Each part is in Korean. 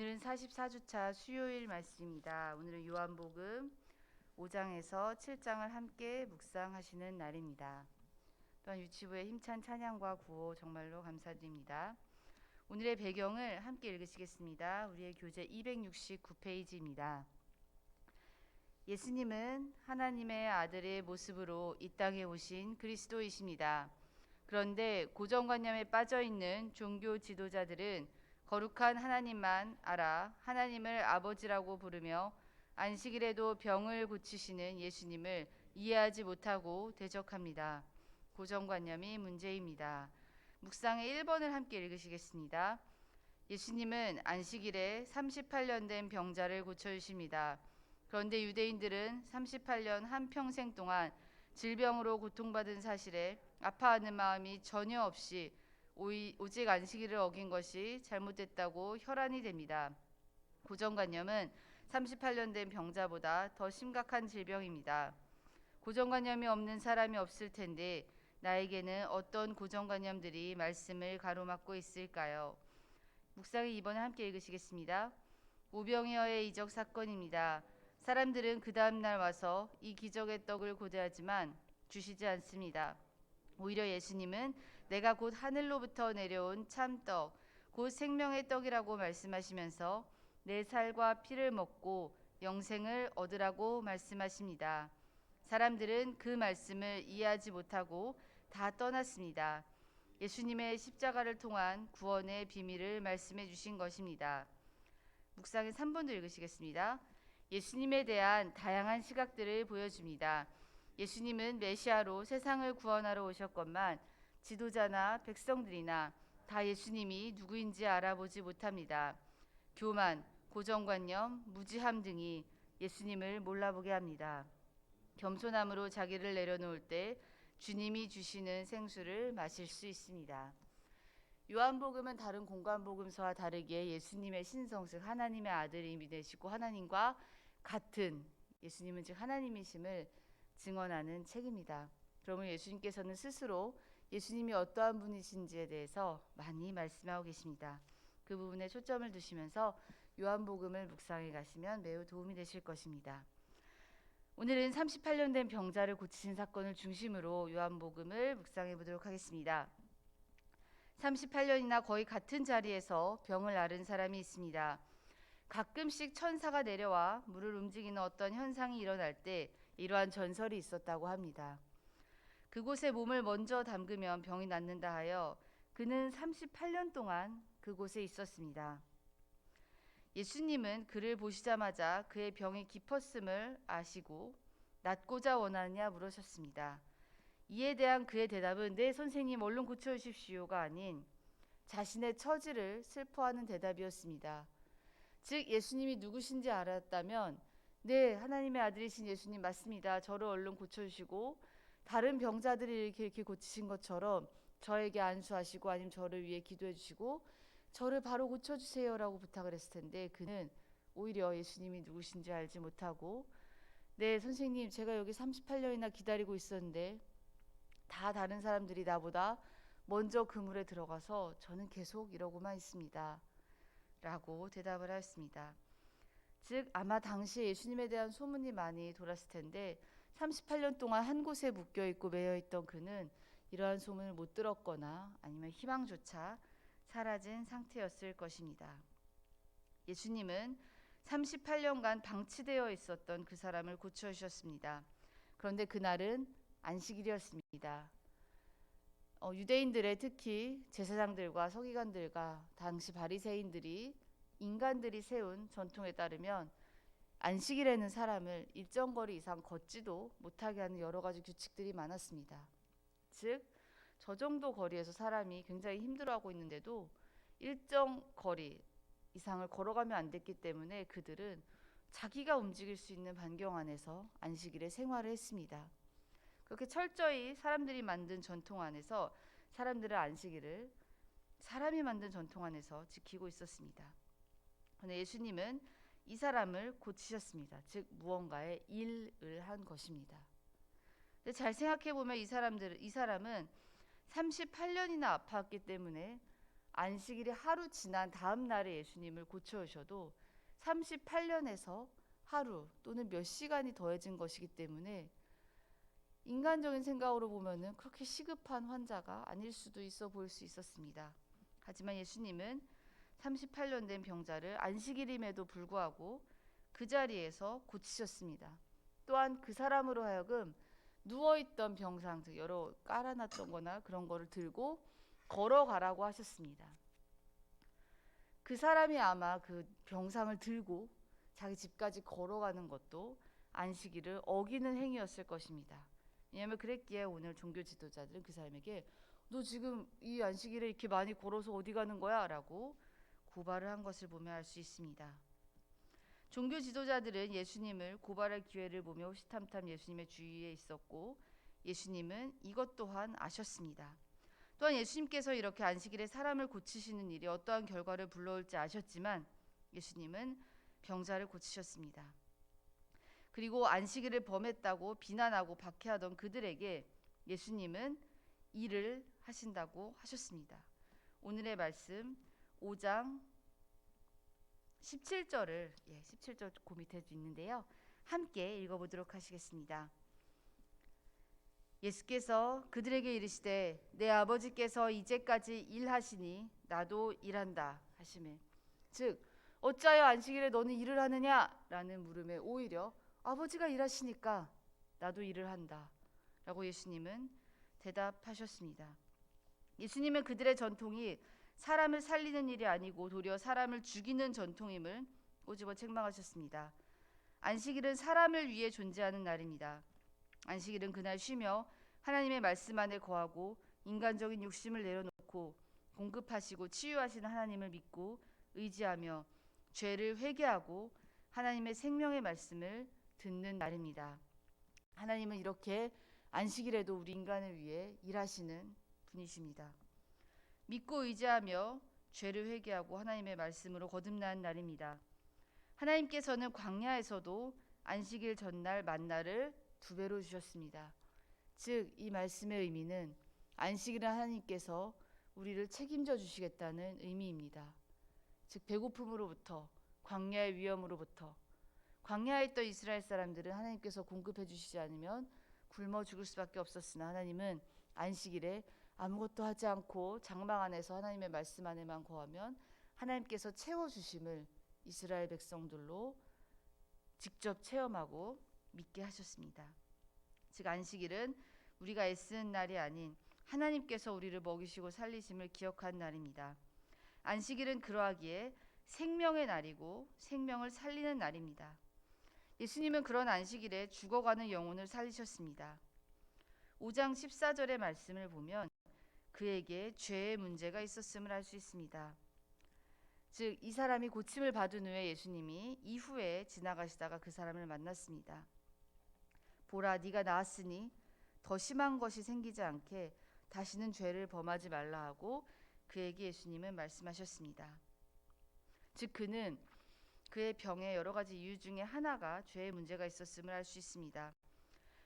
오늘은 44주차 수요일 말씀입니다. 오늘은 요한복음 5장에서 7장을 함께 묵상하시는 날입니다. 또한 유치부의 힘찬 찬양과 구호 정말로 감사드립니다. 오늘의 배경을 함께 읽으시겠습니다. 우리의 교재 269페이지입니다. 예수님은 하나님의 아들의 모습으로 이 땅에 오신 그리스도이십니다. 그런데 고정관념에 빠져있는 종교 지도자들은 거룩한 하나님만 알아 하나님을 아버지라고 부르며 안식일에도 병을 고치시는 예수님을 이해하지 못하고 대적합니다. 고정관념이 문제입니다. 묵상의 1번을 함께 읽으시겠습니다. 예수님은 안식일에 38년 된 병자를 고쳐주십니다. 그런데 유대인들은 38년 한평생 동안 질병으로 고통받은 사실에 아파하는 마음이 전혀 없이 오직 안식일을 어긴 것이 잘못됐다고 혈안이 됩니다. 고정관념은 38년 된 병자보다 더 심각한 질병입니다. 고정관념이 없는 사람이 없을 텐데 나에게는 어떤 고정관념들이 말씀을 가로막고 있을까요? 묵상의 2번을 함께 읽으시겠습니다. 오병이어의 이적 사건입니다. 사람들은 그 다음날 와서 이 기적의 떡을 고대하지만 주시지 않습니다. 오히려 예수님은 내가 곧 하늘로부터 내려온 참떡, 곧 생명의 떡이라고 말씀하시면서 내 살과 피를 먹고 영생을 얻으라고 말씀하십니다. 사람들은 그 말씀을 이해하지 못하고 다 떠났습니다. 예수님의 십자가를 통한 구원의 비밀을 말씀해 주신 것입니다. 묵상의 3번도 읽으시겠습니다. 예수님에 대한 다양한 시각들을 보여줍니다. 예수님은 메시아로 세상을 구원하러 오셨건만 지도자나 백성들이나 다 예수님이 누구인지 알아보지 못합니다. 교만, 고정관념, 무지함 등이 예수님을 몰라보게 합니다. 겸손함으로 자기를 내려놓을 때 주님이 주시는 생수를 마실 수 있습니다. 요한복음은 다른 공관복음서와 다르게 예수님의 신성, 즉 하나님의 아들임이 되시고 하나님과 같은, 예수님은 즉 하나님이심을 증언하는 책입니다. 그러면 예수님께서는 스스로 예수님이 어떠한 분이신지에 대해서 많이 말씀하고 계십니다. 그 부분에 초점을 두시면서 요한복음을 묵상해 가시면 매우 도움이 되실 것입니다. 오늘은 38년 된 병자를 고치신 사건을 중심으로 요한복음을 묵상해 보도록 하겠습니다. 38년이나 거의 같은 자리에서 병을 앓은 사람이 있습니다. 가끔씩 천사가 내려와 물을 움직이는 어떤 현상이 일어날 때 이러한 전설이 있었다고 합니다. 그곳에 몸을 먼저 담그면 병이 낫는다 하여 그는 38년 동안 그곳에 있었습니다. 예수님은 그를 보시자마자 그의 병이 깊었음을 아시고 낫고자 원하느냐 물으셨습니다. 이에 대한 그의 대답은 네 선생님 얼른 고쳐주십시오가 아닌 자신의 처지를 슬퍼하는 대답이었습니다. 즉 예수님이 누구신지 알았다면 네 하나님의 아들이신 예수님 맞습니다. 저를 얼른 고쳐주시고 다른 병자들이 이렇게 고치신 것처럼 저에게 안수하시고 아니면 저를 위해 기도해 주시고 저를 바로 고쳐주세요라고 부탁을 했을 텐데 그는 오히려 예수님이 누구신지 알지 못하고 네 선생님 제가 여기 38년이나 기다리고 있었는데 다 다른 사람들이 나보다 먼저 그물에 들어가서 저는 계속 이러고만 있습니다. 라고 대답을 하였습니다. 즉 아마 당시 예수님에 대한 소문이 많이 돌았을 텐데 38년 동안 한 곳에 묶여있고 매여있던 그는 이러한 소문을 못 들었거나 아니면 희망조차 사라진 상태였을 것입니다. 예수님은 38년간 방치되어 있었던 그 사람을 고쳐주셨습니다. 그런데 그날은 안식일이었습니다. 유대인들의 특히 제사장들과 서기관들과 당시 바리새인들이 인간들이 세운 전통에 따르면 안식일에는 사람을 일정 거리 이상 걷지도 못하게 하는 여러 가지 규칙들이 많았습니다. 즉 저 정도 거리에서 사람이 굉장히 힘들어하고 있는데도 일정 거리 이상을 걸어가면 안 됐기 때문에 그들은 자기가 움직일 수 있는 반경 안에서 안식일에 생활을 했습니다. 그렇게 철저히 사람들이 만든 전통 안에서 사람들은 안식일을 사람이 만든 전통 안에서 지키고 있었습니다. 그런데 예수님은 이 사람을 고치셨습니다. 즉 무언가의 일을 한 것입니다. 근데 잘 생각해 보면 이 사람은 38년이나 아팠기 때문에 안식일이 하루 지난 다음 날에 예수님을 고쳐오셔도 38년에서 하루 또는 몇 시간이 더해진 것이기 때문에 인간적인 생각으로 보면은 그렇게 시급한 환자가 아닐 수도 있어 보일 수 있었습니다. 하지만 예수님은 38년 된 병자를 안식일임에도 불구하고 그 자리에서 고치셨습니다. 또한 그 사람으로 하여금 누워있던 병상, 즉 여러 깔아놨던 거나 그런 거를 들고 걸어가라고 하셨습니다. 그 사람이 아마 그 병상을 들고 자기 집까지 걸어가는 것도 안식일을 어기는 행위였을 것입니다. 왜냐하면 그랬기에 오늘 종교 지도자들은 그 사람에게 너 지금 이 안식일에 이렇게 많이 걸어서 어디 가는 거야? 라고 고발을 한 것을 보면 알 수 있습니다. 종교 지도자들은 예수님을 고발할 기회를 보며 호시탐탐 예수님의 주위에 있었고 예수님은 이것 또한 아셨습니다. 또한 예수님께서 이렇게 안식일에 사람을 고치시는 일이 어떠한 결과를 불러올지 아셨지만 예수님은 병자를 고치셨습니다. 그리고 안식일을 범했다고 비난하고 박해하던 그들에게 예수님은 일을 하신다고 하셨습니다. 오늘의 말씀 5장 17절을 17절 그 밑에 있는데요. 함께 읽어보도록 하시겠습니다. 예수께서 그들에게 이르시되 내 아버지께서 이제까지 일하시니 나도 일한다 하시매 즉 어찌하여 안식일에 너는 일을 하느냐 라는 물음에 오히려 아버지가 일하시니까 나도 일을 한다 라고 예수님은 대답하셨습니다. 예수님은 그들의 전통이 사람을 살리는 일이 아니고 도리어 사람을 죽이는 전통임을 꼬집어 책망하셨습니다. 안식일은 사람을 위해 존재하는 날입니다. 안식일은 그날 쉬며 하나님의 말씀 안에 거하고 인간적인 욕심을 내려놓고 공급하시고 치유하시는 하나님을 믿고 의지하며 죄를 회개하고 하나님의 생명의 말씀을 듣는 날입니다. 하나님은 이렇게 안식일에도 우리 인간을 위해 일하시는 분이십니다. 믿고 의지하며 죄를 회개하고 하나님의 말씀으로 거듭나는 날입니다. 하나님께서는 광야에서도 안식일 전날 만나를 2배로 주셨습니다. 즉 이 말씀의 의미는 안식일은 하나님께서 우리를 책임져 주시겠다는 의미입니다. 즉 배고픔으로부터 광야의 위험으로부터 광야에 있던 이스라엘 사람들은 하나님께서 공급해 주시지 않으면 굶어 죽을 수밖에 없었으나 하나님은 안식일에 아무것도 하지 않고 장막 안에서 하나님의 말씀 안에만 거하면 하나님께서 채워주심을 이스라엘 백성들로 직접 체험하고 믿게 하셨습니다. 즉 안식일은 우리가 애쓰는 날이 아닌 하나님께서 우리를 먹이시고 살리심을 기억한 날입니다. 안식일은 그러하기에 생명의 날이고 생명을 살리는 날입니다. 예수님은 그런 안식일에 죽어가는 영혼을 살리셨습니다. 5장 14절의 말씀을 보면 그에게 죄의 문제가 있었음을 알 수 있습니다. 즉 이 사람이 고침을 받은 후에 예수님이 이후에 지나가시다가 그 사람을 만났습니다. 보라 네가 나았으니 더 심한 것이 생기지 않게 다시는 죄를 범하지 말라 하고 그에게 예수님은 말씀하셨습니다. 즉 그는 그의 병의 여러 가지 이유 중에 하나가 죄의 문제가 있었음을 알 수 있습니다.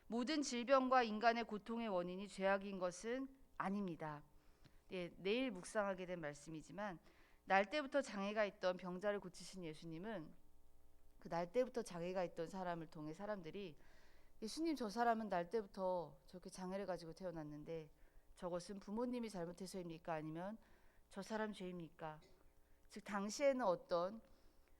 모든 질병과 인간의 고통의 원인이 죄악인 것은 아닙니다. 내일 묵상하게 된 말씀이지만 날 때부터 장애가 있던 병자를 고치신 예수님은 그 날 때부터 장애가 있던 사람을 통해 사람들이 예수님 저 사람은 날 때부터 저렇게 장애를 가지고 태어났는데 저것은 부모님이 잘못해서입니까? 아니면 저 사람 죄입니까? 즉 당시에는 어떤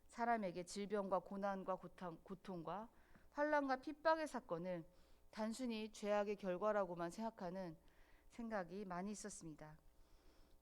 사람에게 질병과 고난과 고통과 환난과 핍박의 사건을 단순히 죄악의 결과라고만 생각하는 생각이 많이 있었습니다.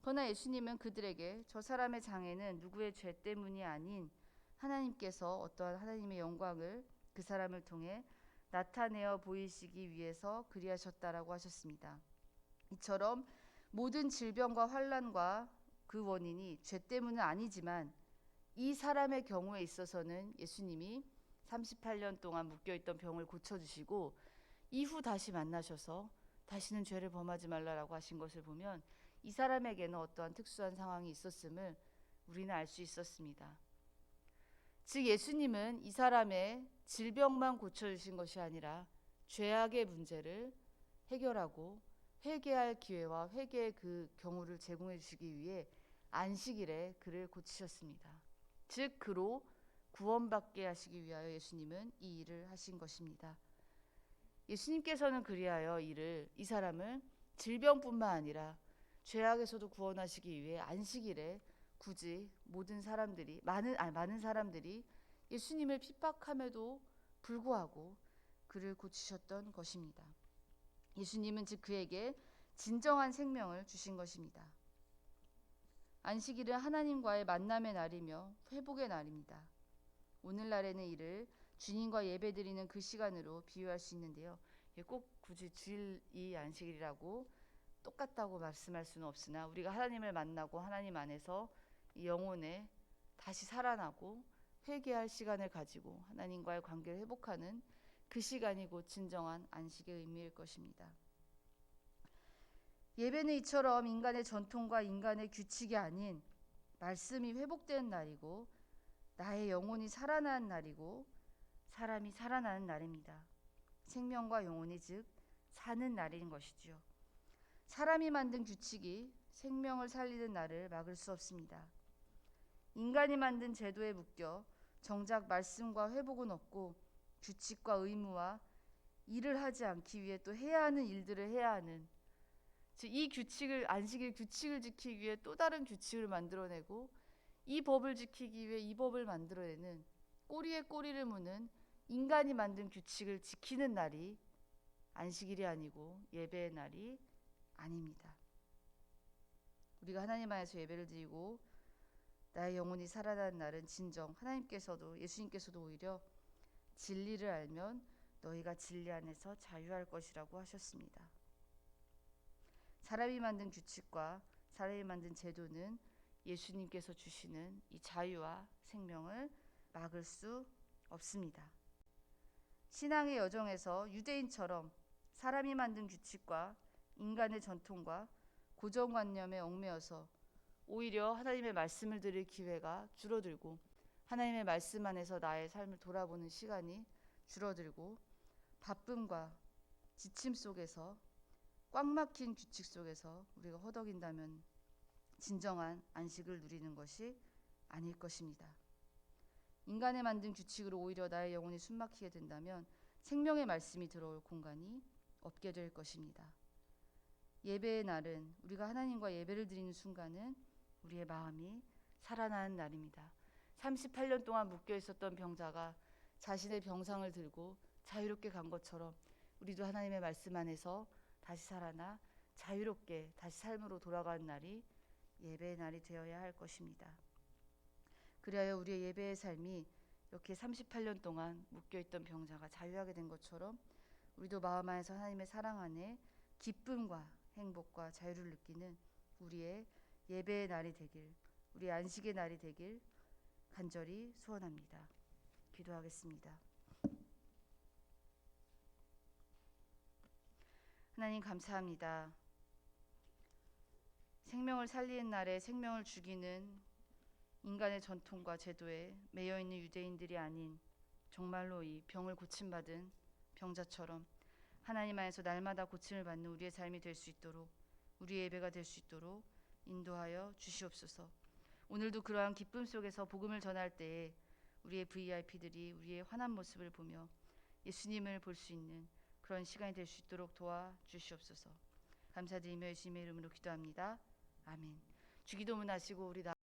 그러나 예수님은 그들에게 저 사람의 장애는 누구의 죄 때문이 아닌 하나님께서 어떠한 하나님의 영광을 그 사람을 통해 나타내어 보이시기 위해서 그리하셨다라고 하셨습니다. 이처럼 모든 질병과 환난과 그 원인이 죄 때문은 아니지만 이 사람의 경우에 있어서는 예수님이 38년 동안 묶여있던 병을 고쳐주시고 이후 다시 만나셔서 다시는 죄를 범하지 말라라고 하신 것을 보면 이 사람에게는 어떠한 특수한 상황이 있었음을 우리는 알 수 있었습니다. 즉 예수님은 이 사람의 질병만 고쳐주신 것이 아니라 죄악의 문제를 해결하고 회개할 기회와 회개의 그 경우를 제공해 주시기 위해 안식일에 그를 고치셨습니다. 즉 그로 구원받게 하시기 위하여 예수님은 이 일을 하신 것입니다. 예수님께서는 그리하여 이 사람을 질병뿐만 아니라 죄악에서도 구원하시기 위해 안식일에 굳이 많은 사람들이 예수님을 핍박함에도 불구하고 그를 고치셨던 것입니다. 예수님은 즉 그에게 진정한 생명을 주신 것입니다. 안식일은 하나님과의 만남의 날이며 회복의 날입니다. 오늘날에는 이를 주님과 예배드리는 그 시간으로 비유할 수 있는데요. 꼭 굳이 주일이 안식일이라고 똑같다고 말씀할 수는 없으나 우리가 하나님을 만나고 하나님 안에서 이 영혼에 다시 살아나고 회개할 시간을 가지고 하나님과의 관계를 회복하는 그 시간이 곧 진정한 안식의 의미일 것입니다. 예배는 이처럼 인간의 전통과 인간의 규칙이 아닌 말씀이 회복되는 날이고 나의 영혼이 살아나는 날이고 사람이 살아나는 날입니다. 생명과 영혼이 즉 사는 날인 것이지요. 사람이 만든 규칙이 생명을 살리는 날을 막을 수 없습니다. 인간이 만든 제도에 묶여 정작 말씀과 회복은 없고 규칙과 의무와 일을 하지 않기 위해 또 해야 하는 일들을 해야 하는, 즉 이 규칙을 안식일 규칙을 지키기 위해 또 다른 규칙을 만들어내고 이 법을 지키기 위해 이 법을 만들어내는 꼬리에 꼬리를 무는 인간이 만든 규칙을 지키는 날이 안식일이 아니고 예배의 날이 아닙니다. 우리가 하나님 안에서 예배를 드리고 나의 영혼이 살아나는 날은 진정 예수님께서도 오히려 진리를 알면 너희가 진리 안에서 자유할 것이라고 하셨습니다. 사람이 만든 규칙과 사람이 만든 제도는 예수님께서 주시는 이 자유와 생명을 막을 수 없습니다. 신앙의 여정에서 유대인처럼 사람이 만든 규칙과 인간의 전통과 고정관념에 얽매여서 오히려 하나님의 말씀을 들을 기회가 줄어들고 하나님의 말씀 안에서 나의 삶을 돌아보는 시간이 줄어들고 바쁨과 지침 속에서 꽉 막힌 규칙 속에서 우리가 허덕인다면 진정한 안식을 누리는 것이 아닐 것입니다. 인간의 만든 규칙으로 오히려 나의 영혼이 숨막히게 된다면 생명의 말씀이 들어올 공간이 없게 될 것입니다. 예배의 날은 우리가 하나님과 예배를 드리는 순간은 우리의 마음이 살아나는 날입니다. 38년 동안 묶여 있었던 병자가 자신의 병상을 들고 자유롭게 간 것처럼 우리도 하나님의 말씀 안에서 다시 살아나 자유롭게 다시 삶으로 돌아가는 날이 예배의 날이 되어야 할 것입니다. 그리하여 우리의 예배의 삶이 이렇게 38년 동안 묶여있던 병자가 자유하게 된 것처럼 우리도 마음 안에서 하나님의 사랑 안에 기쁨과 행복과 자유를 느끼는 우리의 예배의 날이 되길, 우리 안식의 날이 되길 간절히 소원합니다. 기도하겠습니다. 하나님 감사합니다. 생명을 살리는 날에 생명을 죽이는 인간의 전통과 제도에 매여있는 유대인들이 아닌 정말로 이 병을 고침받은 병자처럼 하나님 안에서 날마다 고침을 받는 우리의 삶이 될 수 있도록, 우리의 예배가 될 수 있도록 인도하여 주시옵소서. 오늘도 그러한 기쁨 속에서 복음을 전할 때에 우리의 VIP들이 우리의 환한 모습을 보며 예수님을 볼 수 있는 그런 시간이 될 수 있도록 도와주시옵소서. 감사드리며 예수님의 이름으로 기도합니다. 아멘. 주기도문 하시고 우리